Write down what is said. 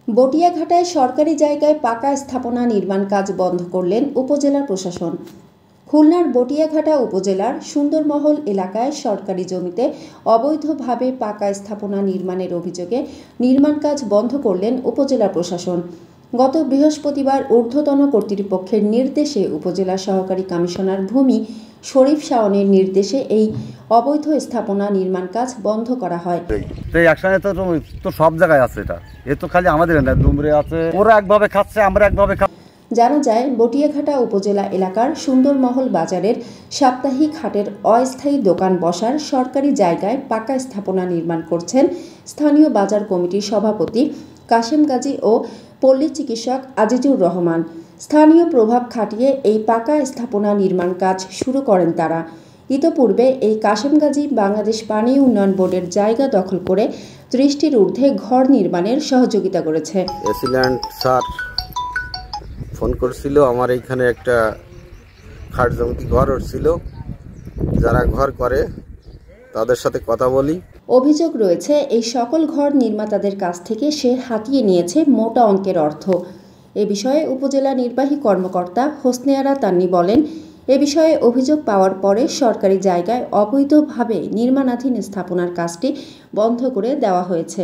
বটিয়াঘাটায় সরকারি জায়গায় পাকা স্থাপনা নির্মাণ কাজ বন্ধ করলেন উপজেলা প্রশাসন। খুলনার বটিয়াঘাটা উপজেলার সুন্দরমহল এলাকায় সরকারি জমিতে অবৈধভাবে পাকা স্থাপনা নির্মাণের অভিযোগে নির্মাণ কাজ বন্ধ করলেন উপজেলা প্রশাসন। গত বৃহস্পতিবার ঊর্ধ্বতন কর্তৃপক্ষের নির্দেশে উপজেলা সহকারী কমিশনার ভূমি শরীফ শাওনের নির্দেশে এই অবৈধ স্থাপনা নির্মাণ কাজ বন্ধ করা হয়। তো সব জায়গায় আছে, এটা এ তো খালি আমাদের না, ডুমরে আছে, ওরা একভাবে খাচ্ছে, আমরা একভাবে খাচ্ছি। জানা যায়, বটিয়াঘাটা উপজেলা এলাকার সুন্দরমহল বাজারের সাপ্তাহিক হাটের অস্থায়ী দোকান বসার সরকারি জায়গায় পাকা স্থাপনা নির্মাণ করছেন স্থানীয় বাজার কমিটির সভাপতি কাশেম গাজী ও পল্লী চিকিৎসক আজিজুর রহমান। স্থানীয় প্রভাব খাটিয়ে এই পাকা স্থাপনা নির্মাণ কাজ শুরু করেন তারা। ইতোপূর্বে এই কাশেম গাজী বাংলাদেশ পানি উন্নয়ন বোর্ডের জায়গা দখল করে ৩০টির ঊর্ধ্বে ঘর নির্মাণের সহযোগিতা করেছে। ফোন করছিল, আমার এইখানে একটা খাট জমিতে ঘর উঠছিল, যারা ঘর করে তাদের সাথে কথা বলি। অভিযোগ রয়েছে, এই সকল ঘর নির্মাতাদের কাছ থেকে সে হাতিয়ে নিয়েছে মোটা অঙ্কের অর্থ। এ বিষয়ে উপজেলা নির্বাহী কর্মকর্তা হোসনে আরা তান্নি বলেন, এ বিষয়ে অভিযোগ পাওয়ার পরে সরকারি জায়গায় অবৈধভাবে নির্মাণাধীন স্থাপনার কাজটি বন্ধ করে দেওয়া হয়েছে।